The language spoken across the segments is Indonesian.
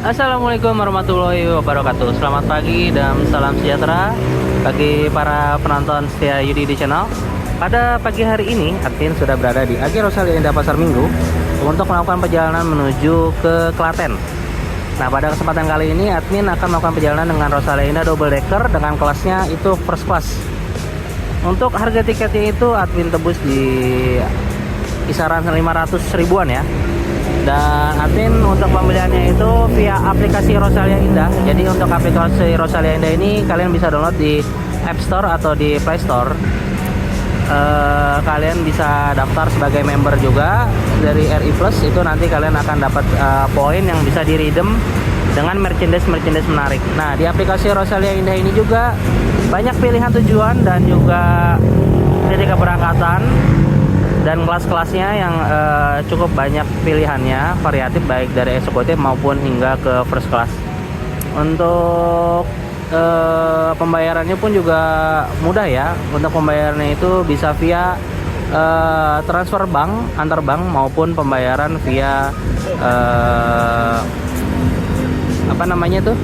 Assalamualaikum warahmatullahi wabarakatuh. Selamat pagi dan salam sejahtera bagi para penonton setia Yudi di channel. Pada pagi hari ini, admin sudah berada di Agen Rosalia Indah Pasar Minggu untuk melakukan perjalanan menuju ke Klaten. Nah, pada kesempatan kali ini, admin akan melakukan perjalanan dengan Rosalia Indah double decker dengan kelasnya itu first class. Untuk harga tiketnya itu admin tebus di kisaran 500 ribuan ya. Dan admin untuk pembeliannya itu via aplikasi Rosalia Indah. Jadi untuk aplikasi Rosalia Indah ini kalian bisa download di App Store atau di Play Store. Kalian bisa daftar sebagai member juga dari RI Plus. Itu nanti kalian akan dapat poin yang bisa di-redeem dengan merchandise menarik. Nah, di aplikasi Rosalia Indah ini juga banyak pilihan tujuan dan juga titik keberangkatan dan kelas-kelasnya yang cukup banyak pilihannya, variatif baik dari eksekutif maupun hingga ke first class. Untuk pembayarannya pun juga mudah ya. Untuk pembayarannya itu bisa via transfer bank, antar bank maupun pembayaran via apa namanya tuh?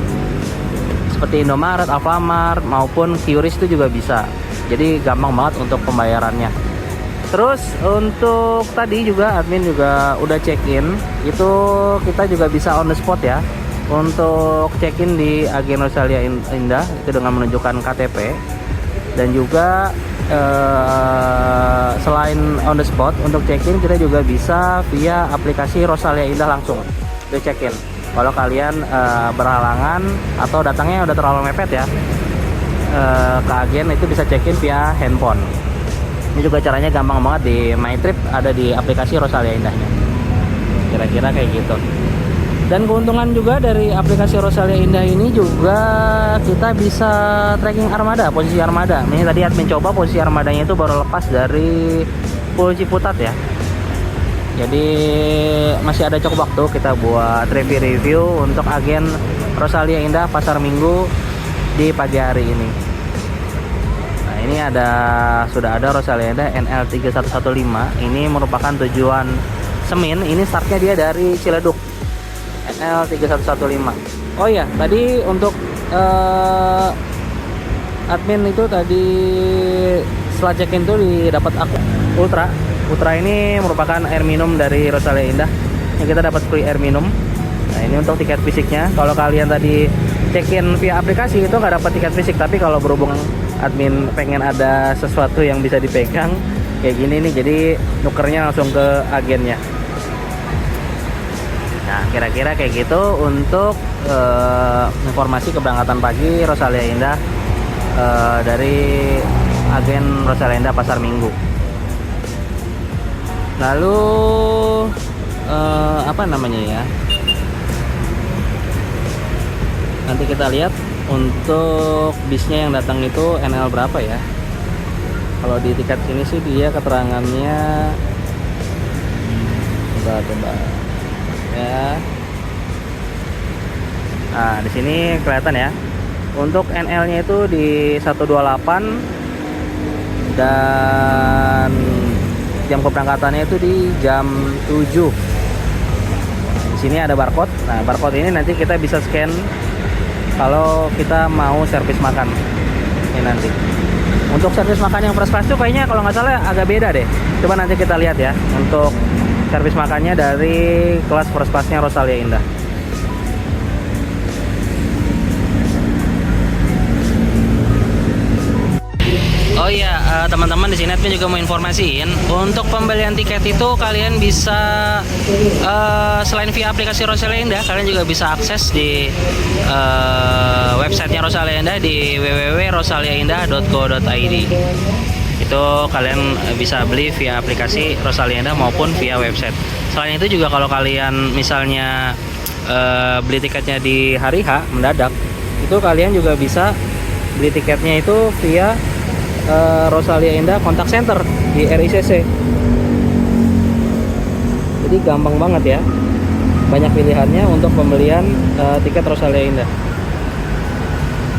Seperti Indomaret, Alfamart maupun QRIS itu juga bisa. Jadi gampang banget untuk pembayarannya. Terus untuk tadi juga admin juga udah check-in, itu kita juga bisa on the spot ya. Untuk check-in di Agen Rosalia Indah itu dengan menunjukkan KTP. Dan juga selain on the spot, untuk check-in kita juga bisa via aplikasi Rosalia Indah langsung udah check-in. Kalau kalian berhalangan atau datangnya udah terlalu mepet ya ke agen, itu bisa check-in via handphone. Ini juga caranya gampang banget di My Trip, ada di aplikasi Rosalia Indahnya. Kira-kira kayak gitu. Dan keuntungan juga dari aplikasi Rosalia Indah ini juga kita bisa tracking armada, posisi armada. Ini tadi admin coba posisi armadanya itu baru lepas dari Pulau Ciputat ya. Jadi masih ada cukup waktu kita buat review untuk agen Rosalia Indah Pasar Minggu di pagi hari ini. Ini sudah ada Rosalia Indah NL3115. Ini merupakan tujuan Semin. Ini startnya dia dari Ciledug. NL3115. Oh ya, tadi untuk admin itu tadi setelah check-in tuh didapat Ultra. Ultra ini merupakan air minum dari Rosalia Indah. Yang kita dapat free air minum. Nah, ini untuk tiket fisiknya. Kalau kalian tadi check-in via aplikasi itu nggak dapat tiket fisik, tapi kalau berhubung admin pengen ada sesuatu yang bisa dipegang kayak gini nih, jadi nukernya langsung ke agennya. Nah, kira-kira kayak gitu untuk informasi keberangkatan pagi Rosalia Indah dari agen Rosalia Indah Pasar Minggu. Lalu apa namanya ya, nanti kita lihat untuk bisnya yang datang itu NL berapa ya. Kalau di tiket sini sih dia keterangannya coba ya. Nah, di sini kelihatan ya. Untuk NL-nya itu di 128 dan jam keberangkatannya itu di jam 7. Di sini ada barcode. Nah, barcode ini nanti kita bisa scan kalau kita mau servis makan. Ini nanti untuk servis makan yang first class itu kayaknya kalau nggak salah agak beda deh. Coba nanti kita lihat ya untuk servis makannya dari kelas first classnya Rosalia Indah. Oh iya, teman-teman, di sini admin juga mau informasiin untuk pembelian tiket itu kalian bisa selain via aplikasi Rosalia Indah, kalian juga bisa akses di websitenya Rosalia Indah di www.rosaliaindah.co.id. Itu kalian bisa beli via aplikasi Rosalia Indah maupun via website. Selain itu juga kalau kalian misalnya beli tiketnya di hari H mendadak, itu kalian juga bisa beli tiketnya itu via Rosalia Indah kontak center di RICC. Jadi gampang banget ya, banyak pilihannya untuk pembelian tiket Rosalia Indah.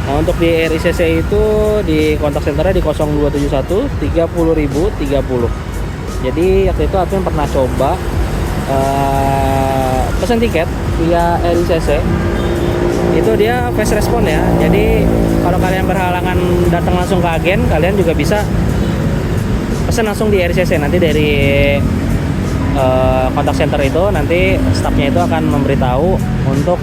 Nah, untuk di RICC itu di kontak centernya di 0271 30.030. Jadi waktu itu admin pernah coba pesan tiket via RICC itu dia fast respon ya. Jadi kalau kalian berhalangan datang langsung ke agen, kalian juga bisa pesan langsung di RCC. Nanti dari kontak center itu nanti stafnya itu akan memberitahu untuk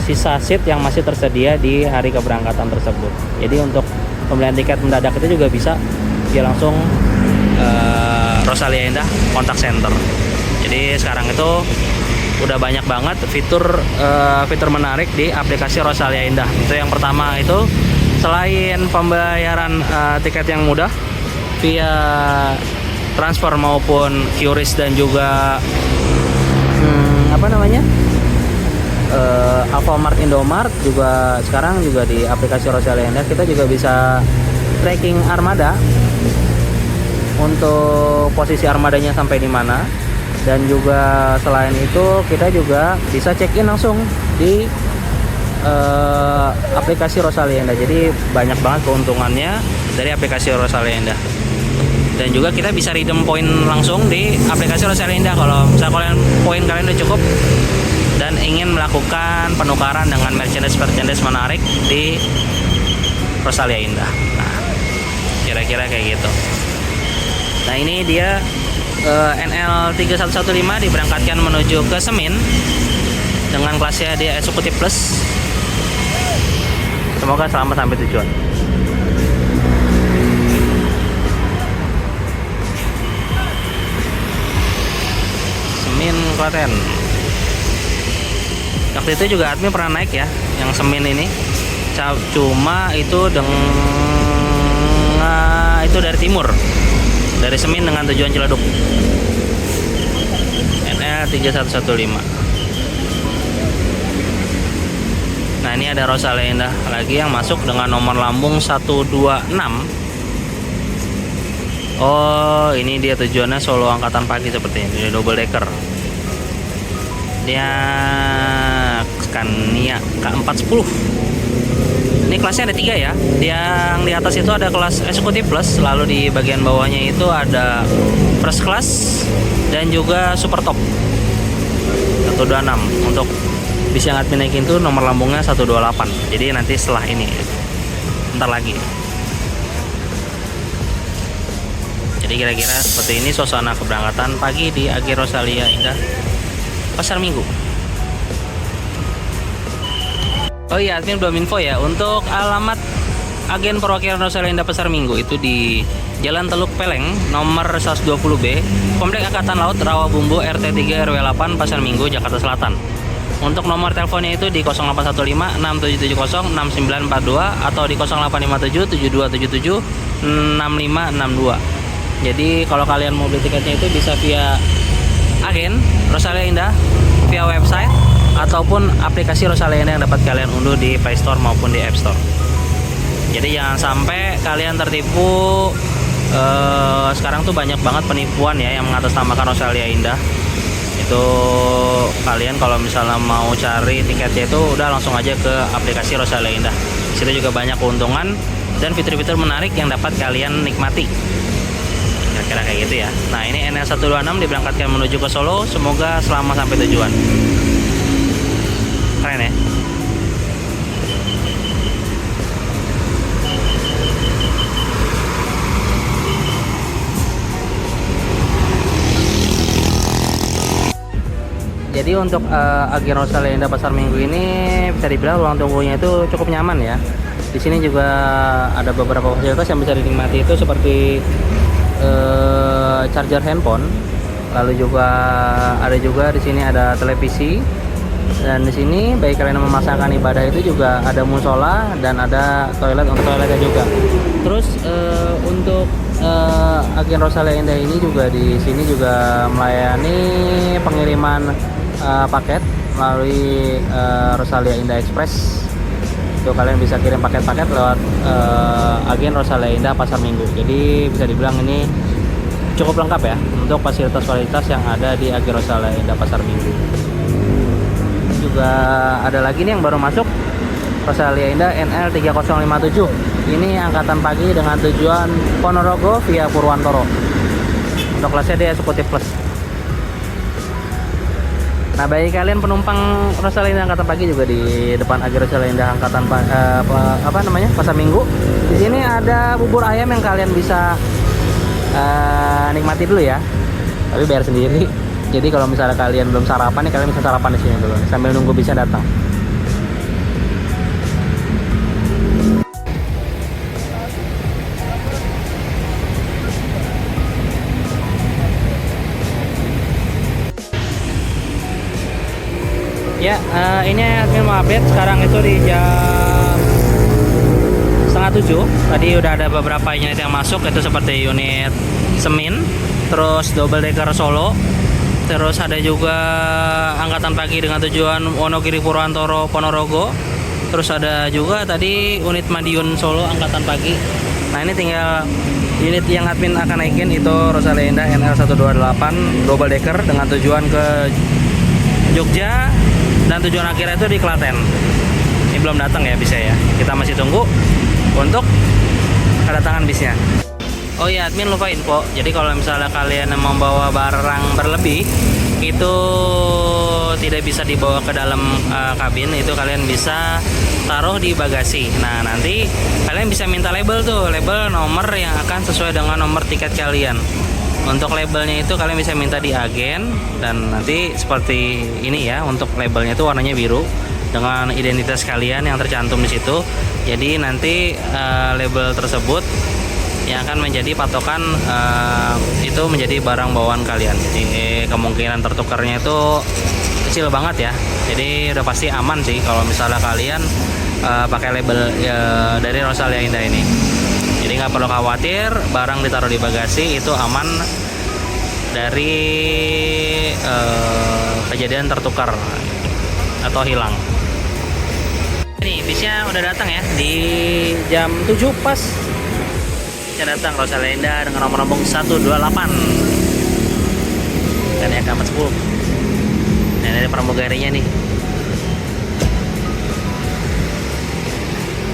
sisa seat yang masih tersedia di hari keberangkatan tersebut. Jadi untuk pembelian tiket mendadak itu juga bisa dia langsung Rosalia Indah kontak center. Jadi sekarang itu udah banyak banget fitur menarik di aplikasi Rosalia Indah. Itu yang pertama, itu selain pembayaran tiket yang mudah via transfer maupun QRIS dan juga Alfamart, Indomart, juga sekarang juga di aplikasi Rosalia Indah kita juga bisa tracking armada untuk posisi armadanya sampai di mana, dan juga selain itu kita juga bisa check in langsung di aplikasi Rosalia Indah. Jadi banyak banget keuntungannya dari aplikasi Rosalia Indah. Dan juga kita bisa redeem poin langsung di aplikasi Rosalia Indah. Kalau misalnya poin kalian udah cukup dan ingin melakukan penukaran dengan merchandise menarik di Rosalia Indah. Nah, kira-kira kayak gitu. Nah, ini dia NL3115 diberangkatkan menuju ke Semin dengan kelasnya dia Executive Plus. Semoga selamat sampai tujuan. Semin Klaten. Waktu itu juga admin pernah naik ya, yang Semin ini. Cuma itu itu dari timur, dari Semin dengan tujuan Ciledug. NL3115. Nah, ini ada Rosalia Indah lagi yang masuk dengan nomor lambung 126. Oh, ini dia tujuannya Solo Angkatan Pagi seperti ini, double decker. Dia Scania K410. Ini kelasnya ada 3 ya. Yang di atas itu ada kelas Executive Plus, lalu di bagian bawahnya itu ada First Class dan juga Super Top 126. Untuk bis yang admin naikin itu nomor lambungnya 128. Jadi nanti setelah ini, bentar lagi. Jadi kira-kira seperti ini suasana keberangkatan pagi di Agen Rosalia Indah Pasar Minggu. Oh iya, admin belum info ya. Untuk alamat agen perwakilan Rosalia Indah Pasar Minggu itu di Jalan Teluk Peleng nomor 120B, Komplek Angkatan Laut Rawabumbu RT 3 RW 8 Pasar Minggu, Jakarta Selatan. Untuk nomor teleponnya itu di 0815 6770 6942 atau di 0857 7277 6562. Jadi kalau kalian mau beli tiketnya itu bisa via agen Rosalia Indah, via website ataupun aplikasi Rosalia Indah yang dapat kalian unduh di Play Store maupun di App Store. Jadi jangan sampai kalian tertipu. Sekarang tuh banyak banget penipuan ya yang mengatasnamakan Rosalia Indah. Itu kalian kalau misalnya mau cari tiketnya itu udah langsung aja ke aplikasi Rosalia Indah. Di situ juga banyak keuntungan dan fitur-fitur menarik yang dapat kalian nikmati. Kira-kira kayak gitu ya. Nah, ini NL126 diberangkatkan menuju ke Solo. Semoga selamat sampai tujuan. Keren ya. Jadi untuk agen Rosalia Indah Pasar Minggu ini bisa dibilang ruang tunggunya itu cukup nyaman ya. Di sini juga ada beberapa fasilitas yang bisa dinikmati itu seperti charger handphone, lalu juga ada di sini ada televisi, dan di sini bagi kalian yang memasangkan ibadah itu juga ada musola dan ada toilet untuk toiletnya juga. Terus untuk agen Rosalia Indah ini juga di sini juga melayani pengiriman paket melalui Rosalia Indah Express. Itu kalian bisa kirim paket-paket lewat agen Rosalia Indah Pasar Minggu. Jadi bisa dibilang ini cukup lengkap ya untuk fasilitas-fasilitas yang ada di agen Rosalia Indah Pasar Minggu. Juga ada lagi nih yang baru masuk, Rosalia Indah NL3057. Ini angkatan pagi dengan tujuan Ponorogo via Purwantoro. Untuk kelasnya dia Executive Plus. Nah, bagi kalian penumpang Rosalia Indah Angkatan Pagi juga di depan Agi Rosalia Indah Angkatan apa namanya, Pasar Minggu. Di sini ada bubur ayam yang kalian bisa nikmati dulu ya. Tapi bayar sendiri. Jadi kalau misalnya kalian belum sarapan nih, kalian bisa sarapan di sini dulu sambil nunggu bisnya datang. Ya, ini admin mau update sekarang itu di jam 6:30. Tadi udah ada beberapa unit yang masuk, itu seperti unit Semin, terus double decker Solo, terus ada juga angkatan pagi dengan tujuan Wonogiri, Purwantoro, Ponorogo, terus ada juga tadi unit Madiun Solo angkatan pagi. Nah, ini tinggal unit yang admin akan naikin itu Rosalia Indah NL128 double decker dengan tujuan ke Jogja dan tujuan akhirnya itu di Klaten. Ini belum datang ya bisnya ya. Kita masih tunggu untuk kedatangan bisnya. Oh iya, admin lupa info. Jadi kalau misalnya kalian membawa barang berlebih itu tidak bisa dibawa ke dalam kabin, itu kalian bisa taruh di bagasi. Nah, nanti kalian bisa minta label tuh, label nomor yang akan sesuai dengan nomor tiket kalian. Untuk labelnya itu kalian bisa minta di agen, dan nanti seperti ini ya, untuk labelnya itu warnanya biru dengan identitas kalian yang tercantum di situ. Jadi nanti label tersebut yang akan menjadi patokan itu menjadi barang bawaan kalian. Jadi kemungkinan tertukarnya itu kecil banget ya. Jadi udah pasti aman sih kalau misalnya kalian pakai label dari Rosalia Indah ini. Jadi nggak perlu khawatir, barang ditaruh di bagasi itu aman dari kejadian tertukar atau hilang. Ini bisnya udah datang ya di jam 7 pas. Bisnya datang Rosalia Indah dengan nomor lambung 128. Dan yang ke 10. Nah, ini pramugarinya nih.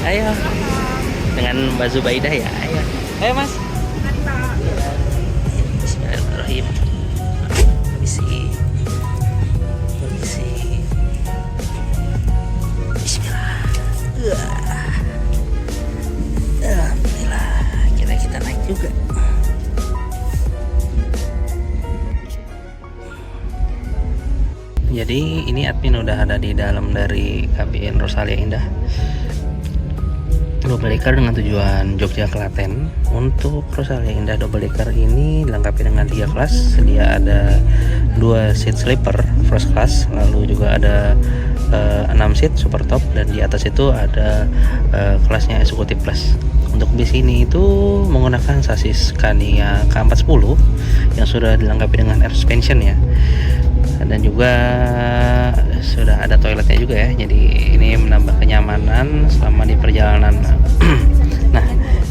Ayo. Dengan Mbak Zubaidah ya, ayo Mas. Bismillahirrahmanirrahim. Permisi. Bismillah. Alhamdulillah, kita naik juga. Jadi ini admin udah ada di dalam dari KBN Rosalia Indah double decker dengan tujuan Jogja Klaten. Untuk Rosalia Indah double decker ini dilengkapi dengan 3 kelas. Sedia ada 2 seat sleeper first class, lalu juga ada 6 seat super top, dan di atas itu ada kelasnya executive plus. Untuk bis ini itu menggunakan sasis Scania K410 yang sudah dilengkapi dengan air suspension ya, dan juga sudah ada toiletnya juga ya. Jadi ini menambah kenyamanan selama di perjalanan. Nah,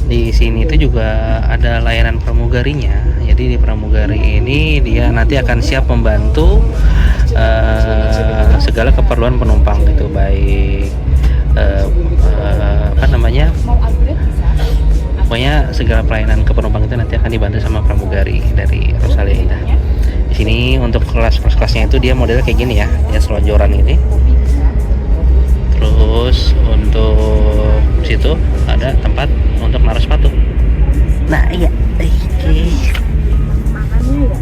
di sini itu juga ada layanan pramugarinya. Jadi di pramugari ini dia nanti akan siap membantu segala keperluan penumpang itu, baik pokoknya segala pelayanan ke penumpang itu nanti akan dibantu sama pramugari dari Rosalia Indah. Di sini untuk kelas first classnya itu dia modelnya kayak gini ya, dia selonjoran ini. Terus untuk situ ada tempat untuk naruh sepatu. Nah iya,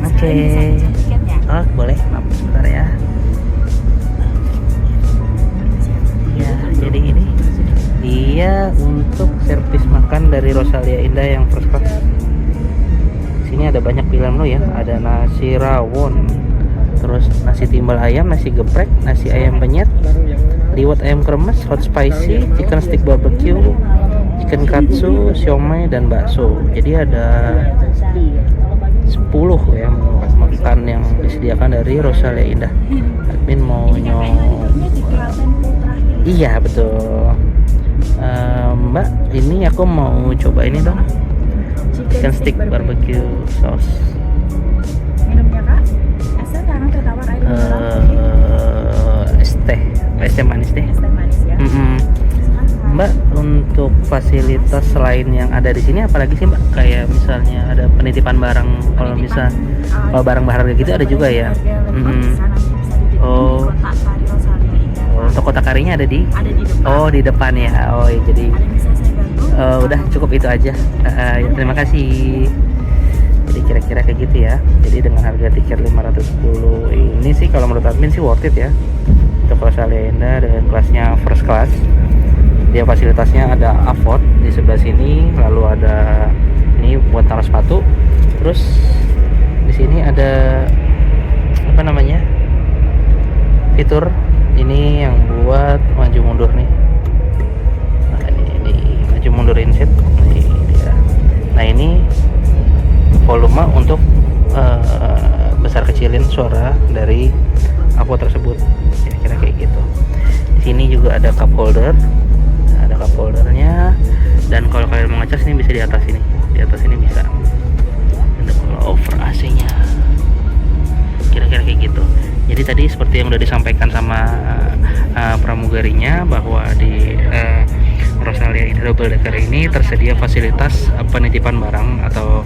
oke. Oh boleh, maaf sebentar ya. Ya, jadi ini dia untuk servis makan dari Rosalia Indah yang first class. Sini ada banyak pilihan lo ya, ada nasi rawon, terus nasi timbal ayam, nasi geprek, nasi ayam penyet, liwet ayam kremes, hot spicy, chicken stick barbecue, chicken katsu, siomay, dan bakso. Jadi ada 10 ya makan yang disediakan dari Rosalia Indah. Admin mau iya betul. Mbak, ini aku mau coba ini dong, chicken stick barbecue sauce. Minumnya Kak? Es teh karena tertawar air mineral. Es teh manis deh. Es teh manis ya. Mbak, untuk fasilitas selain yang ada di sini apalagi sih Mbak? Kayak misalnya ada penitipan barang, kalau misal kalau barang berharga gitu ada juga ya. Bisa nanti bisa Oh. Kotak Kari Rosalia Indah. Oh, untuk kotak karinya ada di? Ada di depan. Oh, di depan ya. Oh, ya, jadi Ada yang bisa saya bantu? udah cukup itu aja. Ya, terima kasih. Jadi kira-kira kayak gitu ya. Jadi dengan harga tiket 510 ini sih kalau menurut admin sih worth it ya. Untuk Rosalia Indah dengan kelasnya first class. Dia fasilitasnya ada avot di sebelah sini, lalu ada ini buat taruh sepatu. Terus di sini ada apa namanya? Fitur ini yang buat maju mundur nih. Nah, ini maju mundurin seat. Ini dia. Nah, ini volume untuk besar kecilin suara dari avot tersebut. Kira-kira kayak gitu. Di sini juga ada cup holder. Ada cup holdernya, dan kalau kalian mau ngecas ini bisa di atas ini bisa. Dan kalau over AC-nya kira-kira kayak gitu. Jadi tadi seperti yang udah disampaikan sama pramugarinya bahwa di Rosalia Indah Double Decker ini tersedia fasilitas penitipan barang, atau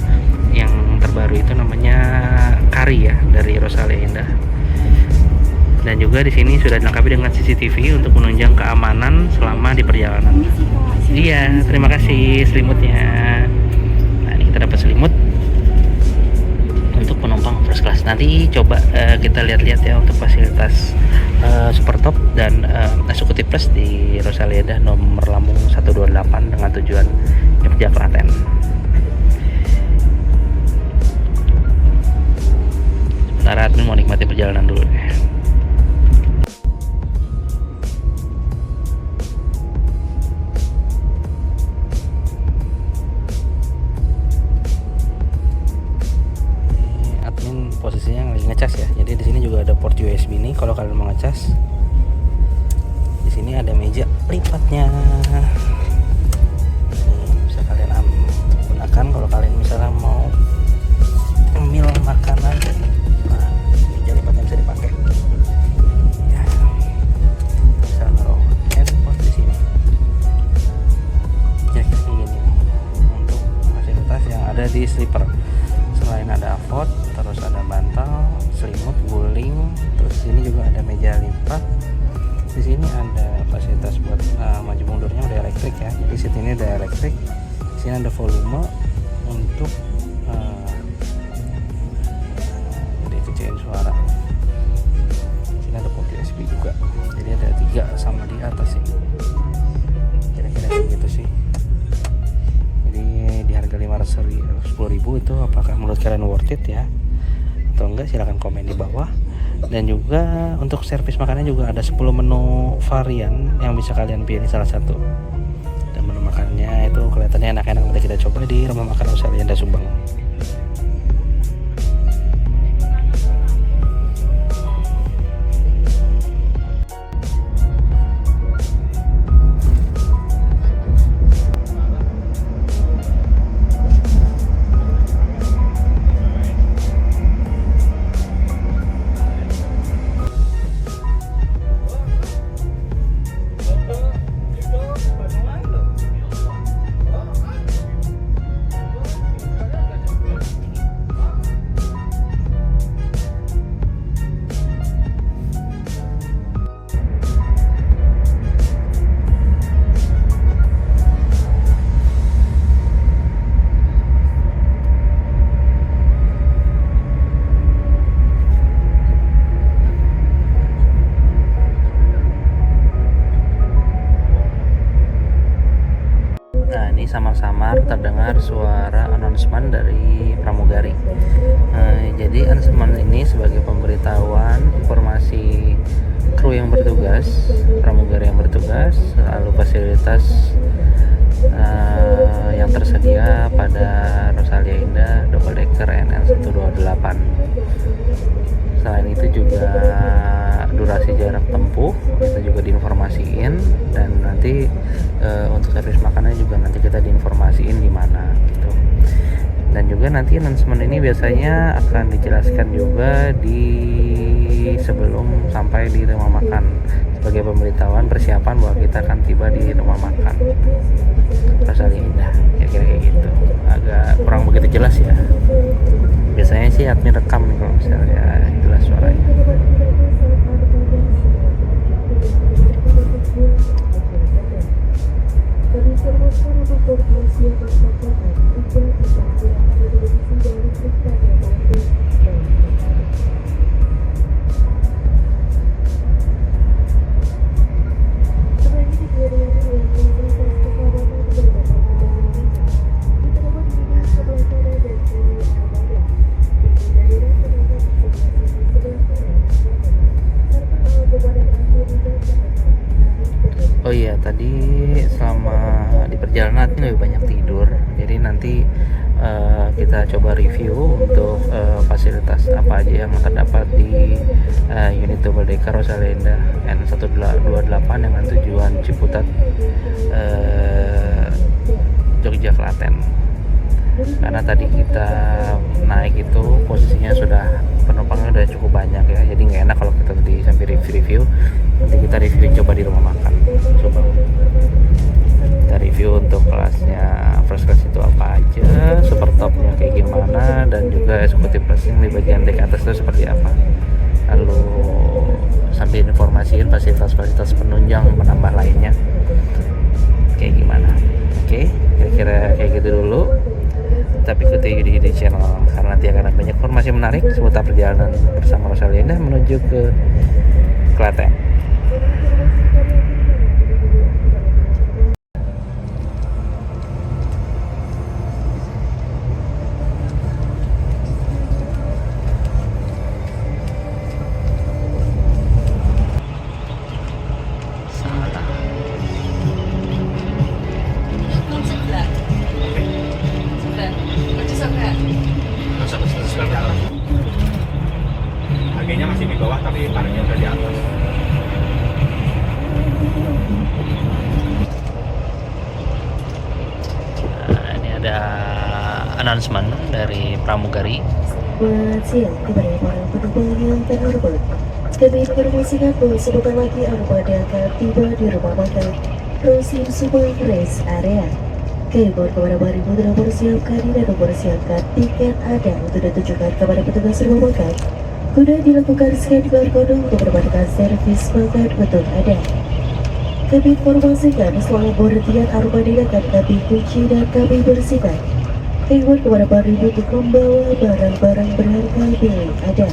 yang terbaru itu namanya Kari ya dari Rosalia Indah. Dan juga di sini sudah dilengkapi dengan CCTV untuk menunjang keamanan selama di perjalanan. Iya, terima kasih selimutnya. Nah, ini kita dapat selimut untuk penumpang first class. Nanti coba kita lihat-lihat ya untuk fasilitas super top dan eksekutif plus di Rosalia Indah nomor lambung 128 dengan tujuan Jogja Klaten. Sementara admin mau nikmati perjalanan dulu ya. Posisinya lagi ngecas ya. Jadi di sini juga ada port USB nih kalau kalian mau ngecas. Di sini ada meja lipatnya. Ini bisa kalian gunakan kalau kalian misalnya mau ngemil makanan. Nah, meja lipatnya bisa dipakai. Ya. Bisa naruh handphone di sini. Ya kayak gini nih. Untuk fasilitas yang ada di sleeper. Selain ada avot, terus ada bantal, selimut, guling, terus sini juga ada meja lipat. Di sini ada fasilitas buat maju mundurnya udah elektrik ya. Jadi seat ini udah elektrik. Di sini ada volume untuk jadi kecilin suara. Di sini ada port USB juga. Jadi ada 3 sama di atas sih. Kira-kira kayak gitu sih. Di harga 510.000 itu apakah menurut kalian worth it ya atau enggak, silahkan komen di bawah. Dan juga untuk servis makannya juga ada 10 menu varian yang bisa kalian pilih salah satu, dan menu makannya itu kelihatannya enak-enak. Nanti kita coba di rumah makan Rosalia Indah Subang. Nah, ini samar-samar terdengar suara announcement dari pramugari. Jadi announcement ini sebagai pemberitahuan informasi kru yang bertugas, pramugari yang bertugas, lalu fasilitas yang tersedia pada Rosalia Indah Double Decker NL 128. Selain itu juga durasi jarak tempuh itu juga diinformasiin, dan nanti untuk servis makanan juga nanti kita diinformasiin di mana gitu. Dan juga nanti announcement ini biasanya akan dijelaskan juga di sebelum sampai di rumah makan sebagai pemberitahuan persiapan bahwa kita akan tiba di rumah makan Rosalia Indah. Kira-kira kayak gitu. Agak kurang begitu jelas ya. Biasanya sih admin rekam nih kalau misalnya jelas suaranya. Oh iya, tadi selama di perjalanan ini lebih banyak tidur. Jadi nanti kita coba review untuk fasilitas apa aja yang terdapat di unit double decker Rosalia Indah N128 dengan tujuan Ciputat, Jogja, Klaten. Karena tadi kita naik itu posisinya sudah penumpangnya udah cukup banyak ya, jadi nggak enak kalau kita tadi sambil review. Nanti kita review coba di rumah makan. Coba kita review untuk kelasnya first class itu apa aja, super topnya kayak gimana, dan juga eksekutif classing di bagian dek atas itu seperti apa. Lalu sambil informasiin fasilitas-fasilitas penunjang menambah lainnya kayak gimana. Oke, kira-kira kayak gitu dulu. Tapi ikuti di channel karena nanti akan ada banyak informasi menarik seputar perjalanan bersama Rosalia Indah menuju ke Klaten. Harganya masih di bawah tapi tarifnya udah di atas. Nah, ini ada announcement dari pramugari. Selamat siang kepada para penumpang yang terhormat. Kami informasikan bahwa sebentar lagi armada akan tiba di rumah makan Rosin Subang Rest Area. Kehebohan kepada marimu telah mempersiapkan dan mempersiapkan tiket Anda untuk ditujukan kepada petugas rumah makan. Guna dilakukan scan barcode untuk mendapatkan servis makan untuk Anda. Kami informasikan selama pengertian armada akan kami kunci dan kami bersihkan. Kehebohan kepada marimu untuk membawa barang-barang berharga milik Anda.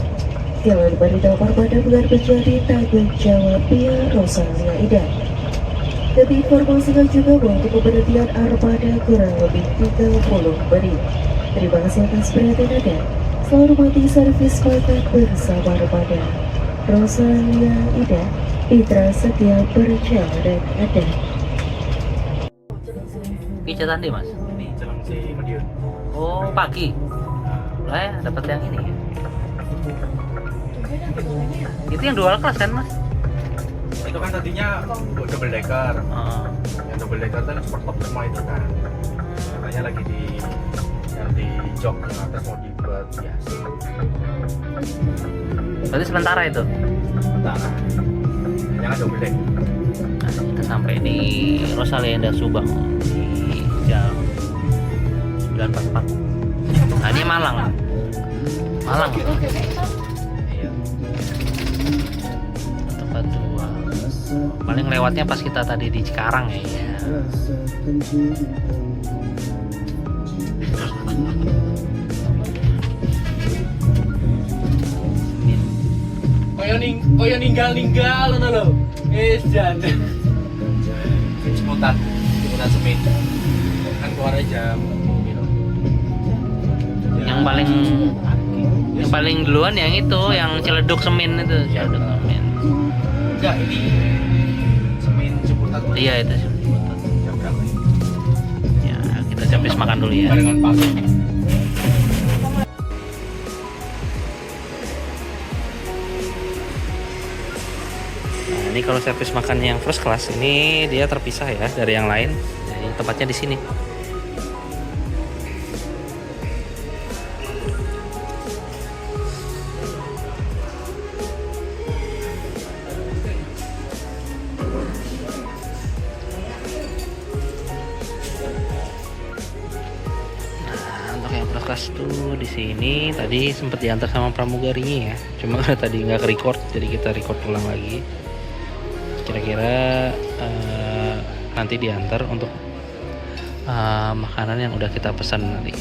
Jalan Barita Armada bukan menjadi tanggung jawab pihak Rosalia Indah. Kami informasikan juga bahwa untuk pemberhentian armada kurang lebih 30 menit. Terima kasih atas perhatian Anda. Selalu mati servis makan bersama armada Rosalia Indah. Mitra setia perjalanan Anda. Pijatan deh mas. Ini jalan si Madiun. Oh pagi. Lah ya dapat yang ini. Itu yang dual kelas kan mas? Itu kan tadinya double decker. Oh. Yang double decker kan super top semua itu kan. Katanya lagi di jok yang atas mau dibuat biasa. Berarti sementara itu. Sementara. Yang double decker. Nah, kita sampai di Rosalia Indah Subang di jam 9.44. Nah ini Malang. Malang. Iya. Tempat dua. Paling lewatnya pas kita tadi di Cikarang ya. Koyo ninggal ngono lho. Wis jan. Ciputat semin. Kan keluarnya jam piro? Yang paling duluan yang itu, yang Ciledug Semin itu, Ciledug Semin. Enggak, ini semin Ciputat. Iya itu Ciputat. Jam berapa ini? Ya kita habis makan dulu ya. Barengan pagi. Nah, ini kalau servis makan yang first class ini dia terpisah ya dari yang lain. Jadi tempatnya di sini. Kelas tuh di sini tadi sempat diantar sama pramugarinya ya, cuma karena tadi nggak ke-record jadi kita record ulang lagi. Kira-kira nanti diantar untuk makanan yang udah kita pesan nanti.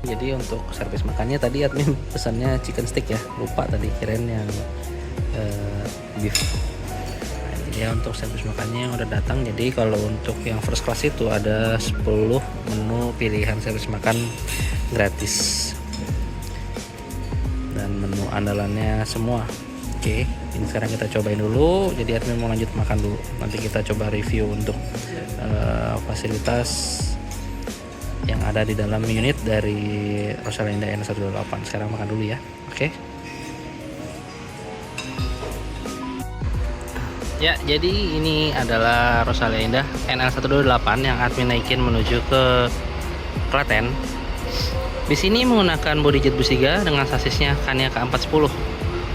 Jadi untuk servis makannya tadi admin pesannya chicken stick ya, lupa tadi kirain yang beef. Nah, ini dia untuk servis makannya yang udah datang. Jadi kalau untuk yang first class itu ada 10 menu pilihan servis makan gratis dan menu andalannya semua. Oke, ini sekarang kita cobain dulu. Jadi admin mau lanjut makan dulu. Nanti kita coba review untuk fasilitas yang ada di dalam unit dari Rosalia Indah N128. Sekarang makan dulu ya. Oke. Ya, jadi ini adalah Rosalia Indah NL128 yang admin naikin menuju ke Klaten. Di sini menggunakan body jet bus 3 dengan sasisnya Scania K410.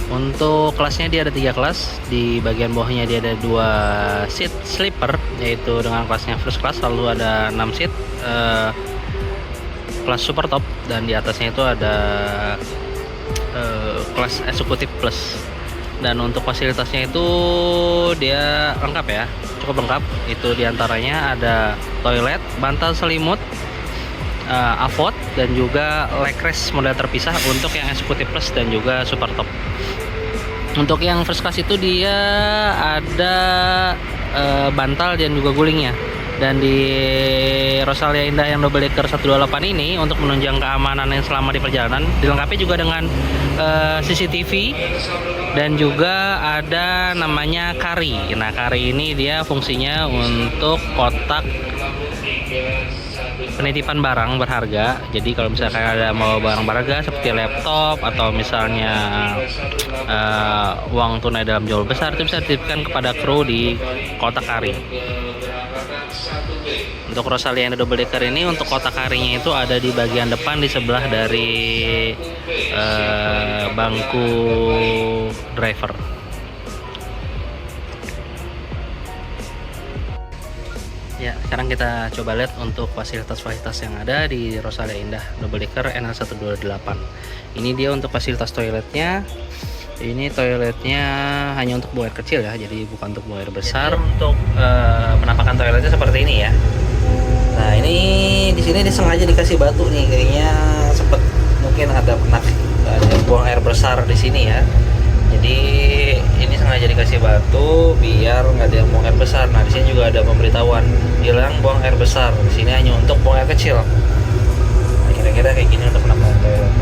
Untuk kelasnya dia ada 3 kelas. Di bagian bawahnya dia ada 2 seat sleeper, yaitu dengan kelasnya first class, lalu ada 6 seat kelas super top, dan di atasnya itu ada kelas eksekutif plus. Dan untuk fasilitasnya itu dia lengkap ya, cukup lengkap. Itu diantaranya ada toilet, bantal selimut, avot, dan juga leg rest model terpisah untuk yang eksekutif plus dan juga super top. Untuk yang first class itu dia ada bantal dan juga gulingnya. Dan di Rosalia Indah yang double decker 128 ini, untuk menunjang keamanan yang selama di perjalanan, dilengkapi juga dengan CCTV dan juga ada namanya kari. Nah, kari ini dia fungsinya untuk kotak penitipan barang berharga. Jadi kalau misalkan ada mau barang berharga seperti laptop atau misalnya uang tunai dalam jumlah besar, itu bisa dititipkan kepada kru di kotak kari. Untuk Rosalia yang double decker ini, untuk kotak karinya itu ada di bagian depan di sebelah dari bangku driver. Ya, sekarang kita coba lihat untuk fasilitas-fasilitas yang ada di Rosalia Indah double decker NL128. Ini dia untuk fasilitas toiletnya. Ini toiletnya hanya untuk buang air kecil ya, jadi bukan untuk buang air besar. Jadi untuk penampakan toiletnya seperti ini ya. Nah, ini di sini disengaja dikasih batu nih, kayaknya sempat mungkin ada pernah ada buang air besar di sini ya. Jadi ini sengaja dikasih batu biar nggak ada yang buang air besar. Nah, di sini juga ada pemberitahuan dilarang buang air besar. Di sini hanya untuk buang air kecil. Nah, kira-kira kayak gini untuk penampakan toilet.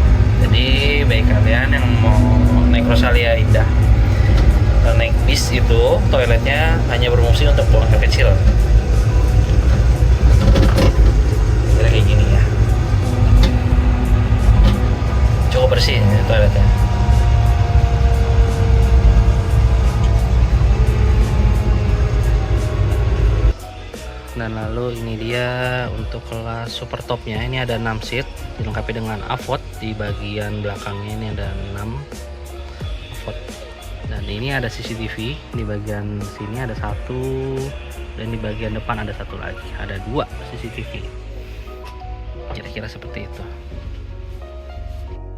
Jadi bagi kalian yang mau naik Rosalia Indah dan naik bis itu, toiletnya hanya berfungsi untuk buang air kecil. Kira kayak gini ya. Cukup bersih ya, toiletnya. Dan lalu ini dia untuk kelas super topnya. Ini ada 6 seat dilengkapi dengan avot. Di bagian belakangnya ini ada 6 avot. Dan ini ada CCTV. Di bagian sini ada 1, dan di bagian depan ada 1 lagi. Ada 2 CCTV. Kira-kira seperti itu.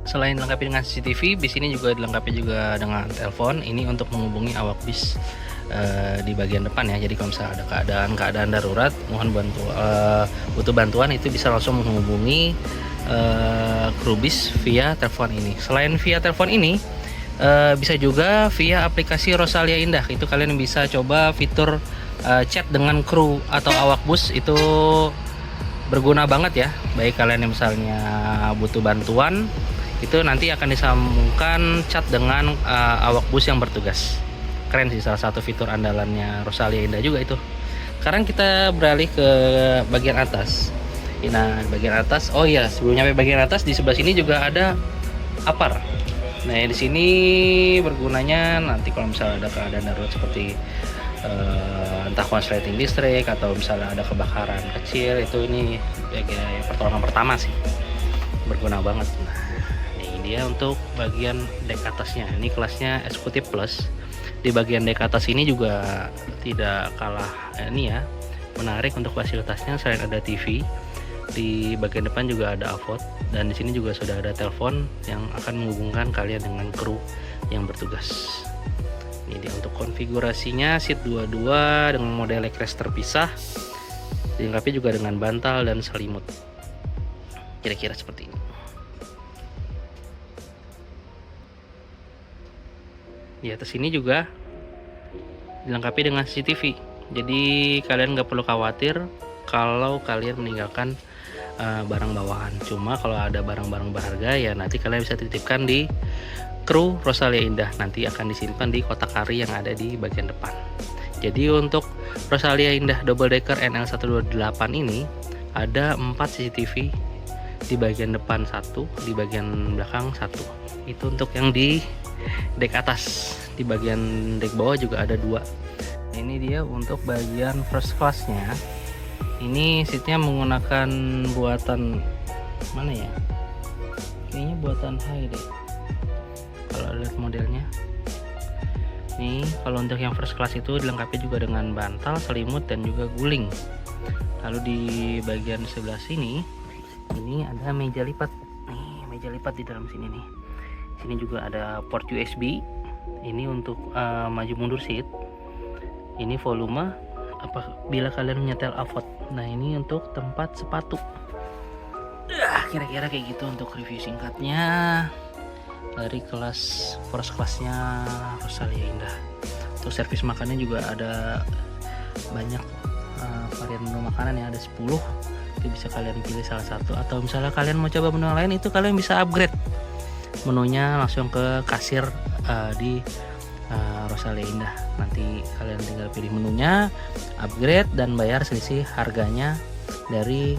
Selain dilengkapi dengan CCTV, bis ini juga dilengkapi juga dengan telepon. Ini untuk menghubungi awak bis di bagian depan ya. Jadi kalau misalnya ada keadaan darurat, mohon butuh bantuan, itu bisa langsung menghubungi kru bis via telepon ini. Selain via telepon ini, bisa juga via aplikasi Rosalia Indah. Itu kalian bisa coba fitur chat dengan kru atau awak bus. Itu berguna banget ya. Baik kalian yang misalnya butuh bantuan, itu nanti akan disambungkan chat dengan awak bus yang bertugas. Keren sih, salah satu fitur andalannya Rosalia Indah juga itu. Sekarang kita beralih ke bagian atas. Nah, di bagian atas, oh iya, sebelum nyampe bagian atas, di sebelah sini juga ada apar. Nah, di sini bergunanya nanti kalau misalnya ada keadaan darurat seperti entah konsleting listrik atau misalnya ada kebakaran kecil, itu ini kayak pertolongan pertama sih, berguna banget. Nah, ini dia untuk bagian dek atasnya. Ini kelasnya eksekutif plus. Di bagian dek atas ini juga tidak kalah ini ya, menarik untuk fasilitasnya. Selain ada TV, di bagian depan juga ada avot, dan di sini juga sudah ada telepon yang akan menghubungkan kalian dengan kru yang bertugas. Ini dia untuk konfigurasinya, seat 22 dengan model legrest terpisah, dilengkapi juga dengan bantal dan selimut. Kira-kira seperti ini. Di atas ini juga dilengkapi dengan CCTV. Jadi kalian nggak perlu khawatir kalau kalian meninggalkan barang bawaan. Cuma kalau ada barang-barang berharga ya nanti kalian bisa titipkan di kru Rosalia Indah. Nanti akan disimpan di kotak kari yang ada di bagian depan. Jadi untuk Rosalia Indah Double Decker NL128 ini ada 4 CCTV, di bagian depan 1, di bagian belakang 1. Itu untuk yang di dek atas. Di bagian dek bawah juga ada 2. Ini dia untuk bagian first class-nya. Ini seatnya menggunakan buatan mana ya? Kayaknya buatan high deh. Kalau lihat modelnya. Nih, kalau untuk yang first class itu dilengkapi juga dengan bantal, selimut dan juga guling. Lalu di bagian sebelah sini ini ada meja lipat. Nih, meja lipat di dalam sini nih. Sini juga ada port USB. Ini untuk maju mundur seat. Ini volume apabila kalian menyetel avot. Nah, ini untuk tempat sepatu. Kira-kira kayak gitu untuk review singkatnya dari kelas first classnya Rosalia Indah. Untuk servis makannya juga ada banyak varian menu makanan ya, ada 10. Itu bisa kalian pilih salah satu, atau misalnya kalian mau coba menu lain itu kalian bisa upgrade menunya langsung ke kasir di Rosalia Indah. Nanti kalian tinggal pilih menunya, upgrade dan bayar selisih harganya dari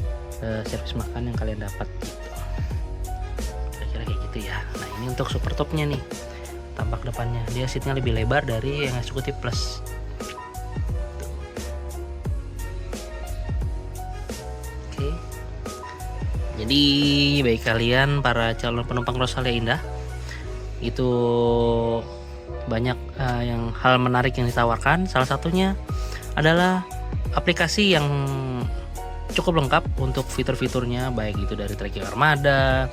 servis makan yang kalian dapat gitu. Kira-kira kayak gitu ya. Nah, ini untuk super topnya nih, tampak depannya dia seatnya lebih lebar dari yang eksekutif plus. Oke, jadi bagi kalian para calon penumpang Rosalia Indah itu banyak yang hal menarik yang ditawarkan. Salah satunya adalah aplikasi yang cukup lengkap untuk fitur-fiturnya, baik itu dari tracking armada,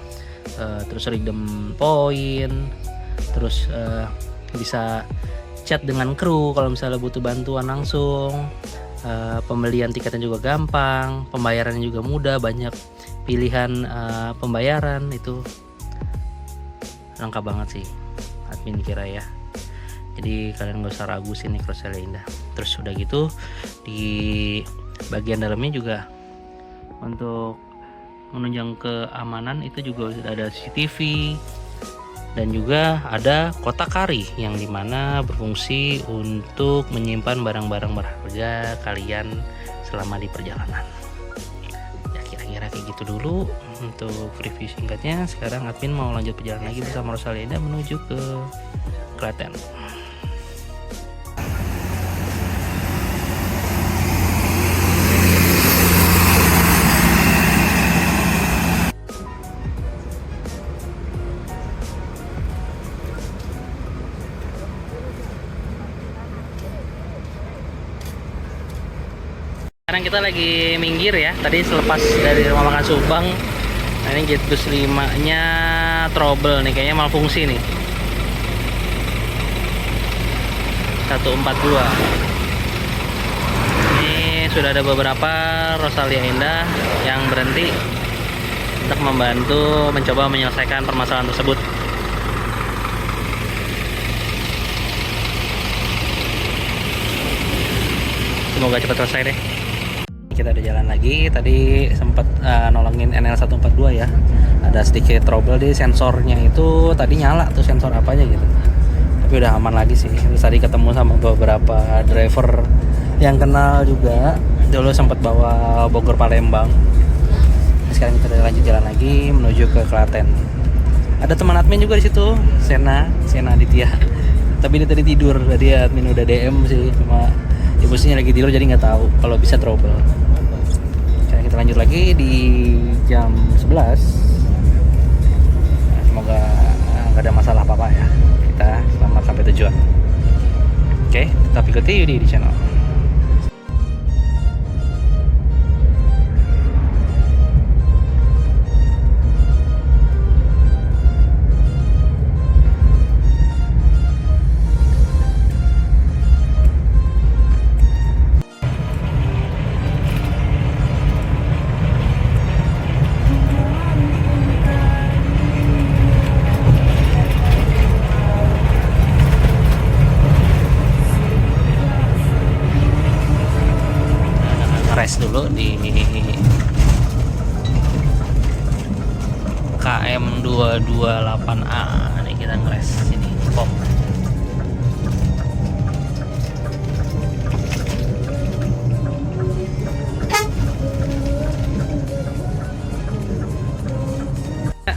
terus redeem point, terus bisa chat dengan kru kalau misalnya butuh bantuan langsung. Pembelian tiketnya juga gampang, pembayarannya juga mudah, banyak pilihan pembayaran. Itu lengkap banget sih, admin kira ya. Jadi kalian gak usah ragu sini Rosalia Indah. Terus udah gitu di bagian dalamnya juga untuk menunjang keamanan itu juga sudah ada CCTV dan juga ada kotak kari yang dimana berfungsi untuk menyimpan barang-barang berharga kalian selama di perjalanan. Ya kira-kira kayak gitu dulu untuk review singkatnya. Sekarang admin mau lanjut perjalanan lagi bersama Rosalia Indah menuju ke Klaten. Sekarang kita lagi minggir ya. Tadi selepas dari rumah makan Subang. Nah, ini gate bus 5 nya trouble nih, kayaknya malfungsi nih. 142. Ini sudah ada beberapa Rosalia Indah yang berhenti untuk membantu mencoba menyelesaikan permasalahan tersebut. Semoga cepat selesai deh. Kita udah jalan lagi. Tadi sempat nolongin NL142 ya. Ada sedikit trouble di sensornya itu, tadi nyala tuh sensor apanya gitu. Tapi udah aman lagi sih. Terus tadi ketemu sama beberapa driver yang kenal juga. Dulu sempat bawa Bogor Palembang. Sekarang kita udah lanjut jalan lagi menuju ke Klaten. Ada teman admin juga di situ, Sena Aditya. Tapi dia tadi tidur. Tadi admin udah DM sih, cuma ibunya lagi tidur jadi nggak tahu kalau bisa trouble. Sekarang kita lanjut lagi di jam 11. Nah, semoga nggak ada masalah apa-apa ya. Kita selamat sampai tujuan. Oke, tetap ikuti Yudi di channel. nge-race dulu di KM 228A. Ini kita nge-race sini pom.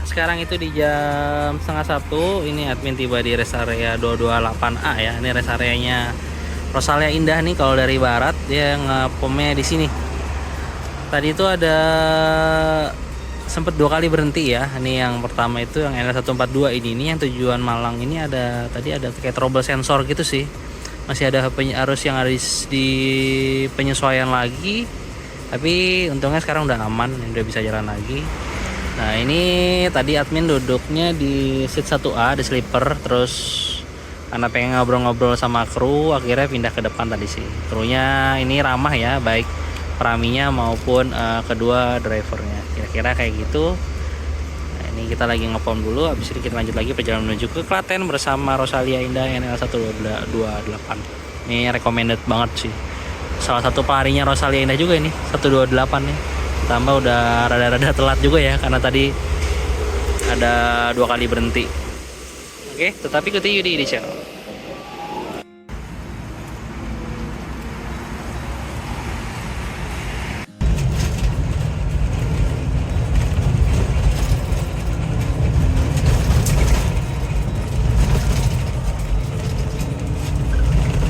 Sekarang itu di jam 12:30 ini admin tiba di rest area 228A ya. Ini rest areanya Rosalia Indah nih kalau dari barat, dia ngepomnya di sini. Tadi itu ada sempet 2 kali berhenti ya. Ini yang pertama itu yang NL142 ini yang tujuan Malang ini ada tadi ada kayak trouble sensor gitu sih. Masih ada arus yang harus di penyesuaian lagi. Tapi untungnya sekarang udah aman, udah bisa jalan lagi. Nah ini tadi admin duduknya di seat 1A di sleeper, terus karena pengen ngobrol-ngobrol sama kru akhirnya pindah ke depan tadi sih. Krunya ini ramah ya, baik praminya maupun kedua drivernya, kira-kira kayak gitu. Nah, ini kita lagi ngepom dulu, habis itu kita lanjut lagi perjalanan menuju ke Klaten bersama Rosalia Indah NL128. Ini recommended banget sih, salah satu pelarinya Rosalia Indah juga ini 128 nih. Tambah udah rada-rada telat juga ya karena tadi ada 2 kali berhenti. Oke, tetapi ikuti Yudi di channel.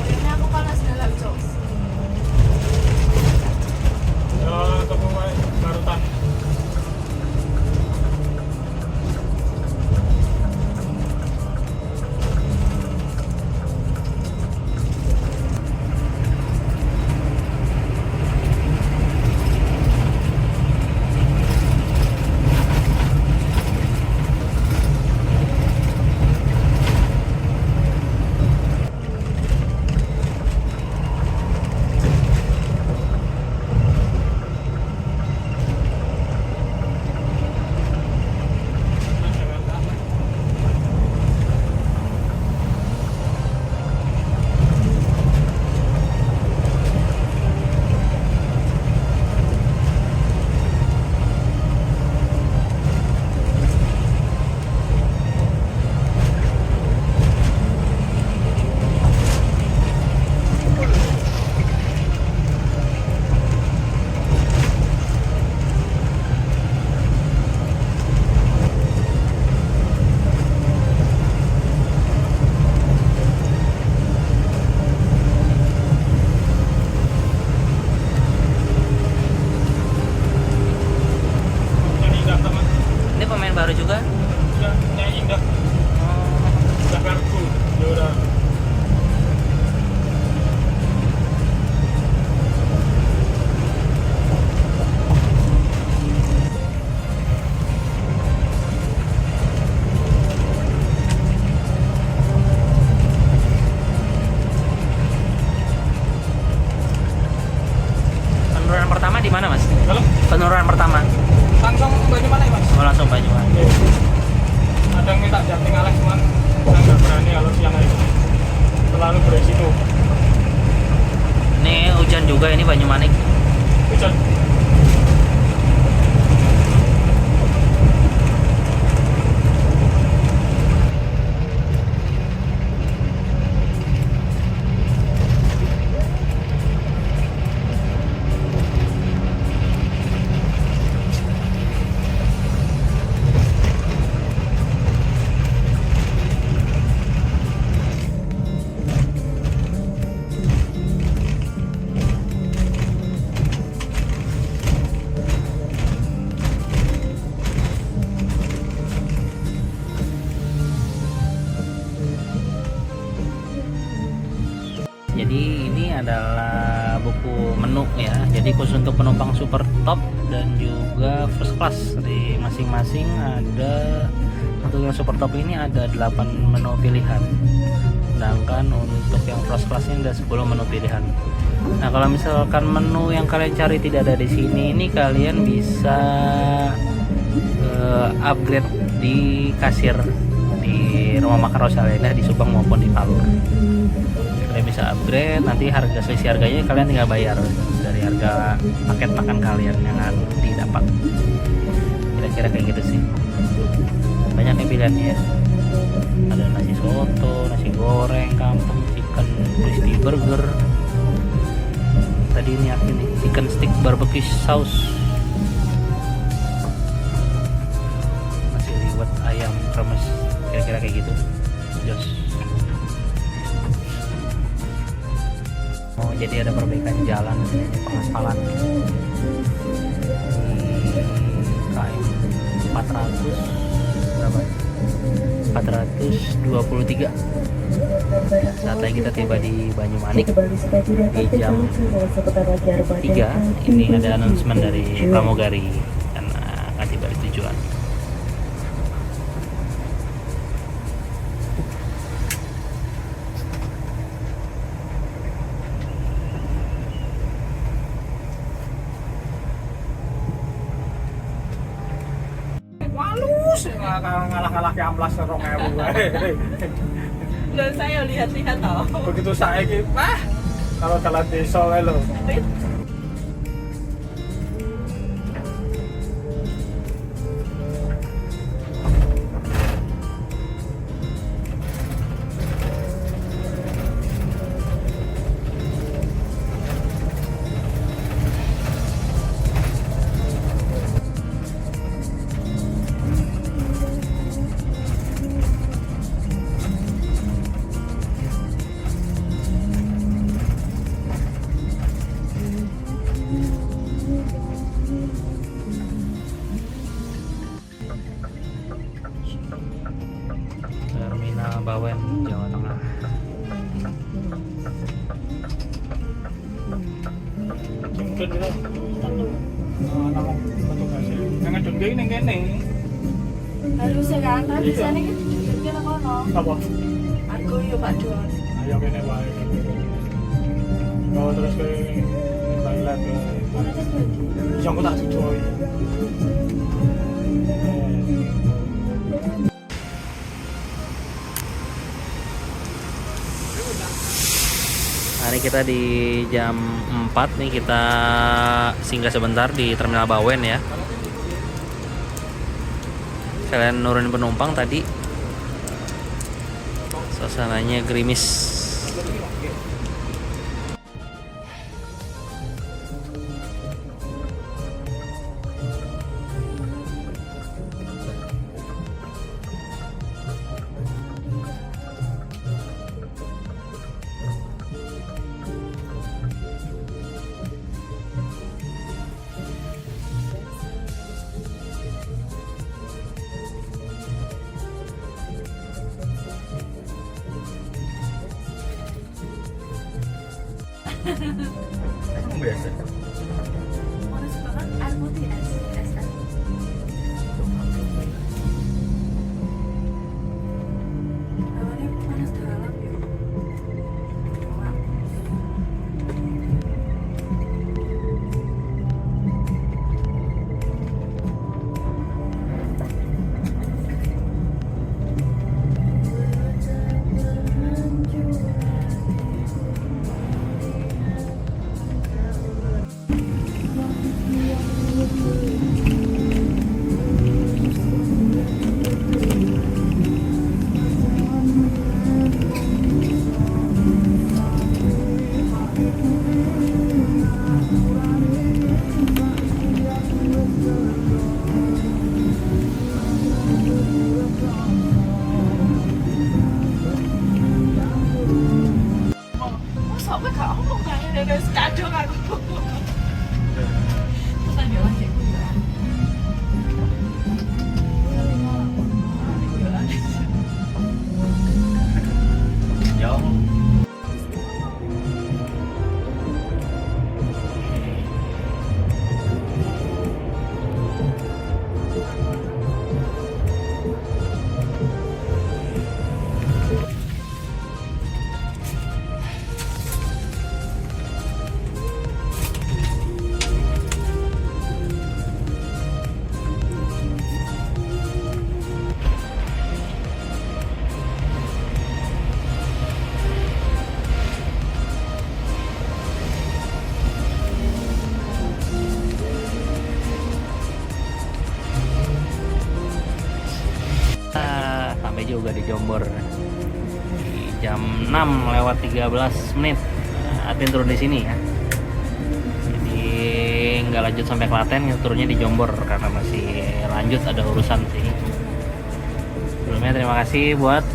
Ini aku panas dalam jokes. Ini pemain baru juga. Indah. Udah kartu. Ya udah. Penurunan pertama di mana, Mas? Halo? Penurunan pertama. Langsung bagaimana ya, Mas? Oh, langsung Banyuwangi. Ada yang minta jating Alex, cuman saya nggak berani kalau siang itu. Terlalu beresiko. Ini hujan juga ini Banyumanik. Hujan. Jadi ini adalah buku menu ya. Jadi khusus untuk penumpang super top dan juga first class di masing-masing ada. Untuk yang super top ini ada 8 menu pilihan. Sedangkan untuk yang first classnya ada 10 menu pilihan. Nah, kalau misalkan menu yang kalian cari tidak ada di sini, ini kalian bisa upgrade di kasir di rumah makan Rosalia Indah di Subang maupun di Palu. Kalian bisa upgrade, nanti harga selisih harganya kalian tinggal bayar dari dari harga paket makan kalian yang didapat. Kira-kira kayak gitu sih. Banyak nih pilihannya ya. Ada nasi soto, nasi goreng kampung, chicken crispy burger. Tadi ini apa nih? Chicken stick barbecue sauce. Nasi liwet ayam kremes. Kira-kira kayak gitu. Jos. Oh, jadi ada perbaikan jalan, pengaspalan. KM 400 berapa? 423. Saat lagi kita tiba di Banyumanik di jam 3. Ini ada announcement dari pramugari karena akan tiba di tujuan. Walus ngalah-ngalah ke amplas 2000. Dan saya lihat-lihat tau. Begitu saya gitu, kalau jalan desa lo. Terminal Bawen, Jawa Tengah. Jemput gitu. Jangan jengking ning kene. Harusnya kan, tapi di sana kan kita kono. Apa? Aku yuk Pak Don. Ayo kene wae. Kalau terus ke toilet ke. Yang aku tak tujuan. Hari kita di jam 4 nih, kita singgah sebentar di Terminal Bawen ya. Kalian nurunin penumpang tadi. Suasananya gerimis. Biasa. Orang suka kan air putih es. Awalnya panas dalam ya. Sampai gak ngomong kayaknya dari kadang aku. Terus ada lagi aku ya. Yo. Jombor. Jam 6:13. Admin turun di sini ya. Jadi nggak lanjut sampai Klaten, turunnya di Jombor karena masih lanjut ada urusan sih. Sebelumnya terima kasih buat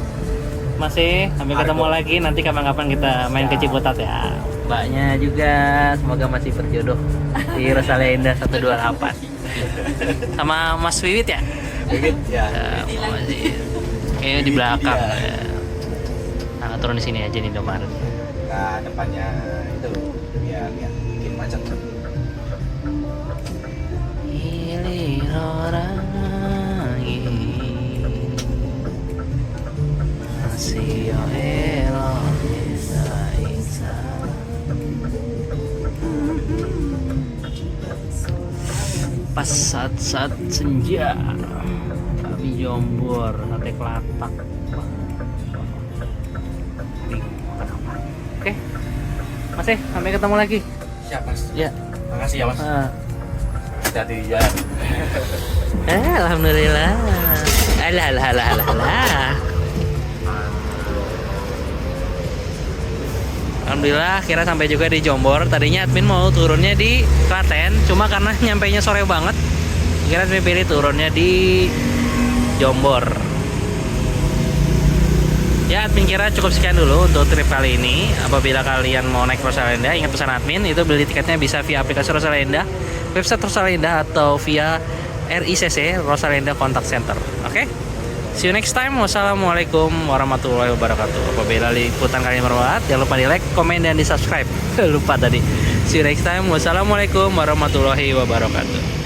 masih sampai ketemu lagi nanti kapan-kapan kita main ke Ciputat ya. Mbaknya juga semoga masih berjodoh di Rosalia Indah 128. Sama Mas Wiwit ya? Wiwit ya. Masih kayaknya di belakang. Ya. Nah, turun di sini aja nih Indomaret. Nah, depannya itu biar bikin macet. Pilih orang masih elok bisa. Pas saat senja kami Jombor sate kelatak. Oke, Mas sampai ketemu lagi. Siap Mas. Ya. Makasih ya Mas. Hati-hati di jalan. Alhamdulillah. Alah. Alhamdulillah akhirnya sampai juga di Jombor. Tadinya admin mau turunnya di Klaten, cuma karena nyampainya sore banget, akhirnya admin pilih turunnya di Jombor. Ya, admin kira cukup sekian dulu untuk trip kali ini. Apabila kalian mau naik Rosalia Indah, ingat pesan admin, itu beli tiketnya bisa via aplikasi Rosalia Indah, website Rosalia Indah, atau via RICC Rosalia Indah Contact Center. Oke? See you next time. Wassalamualaikum warahmatullahi wabarakatuh. Apabila liputan kalian bermanfaat, jangan lupa di like, komen, dan di subscribe. Lupa tadi. See you next time. Wassalamualaikum warahmatullahi wabarakatuh.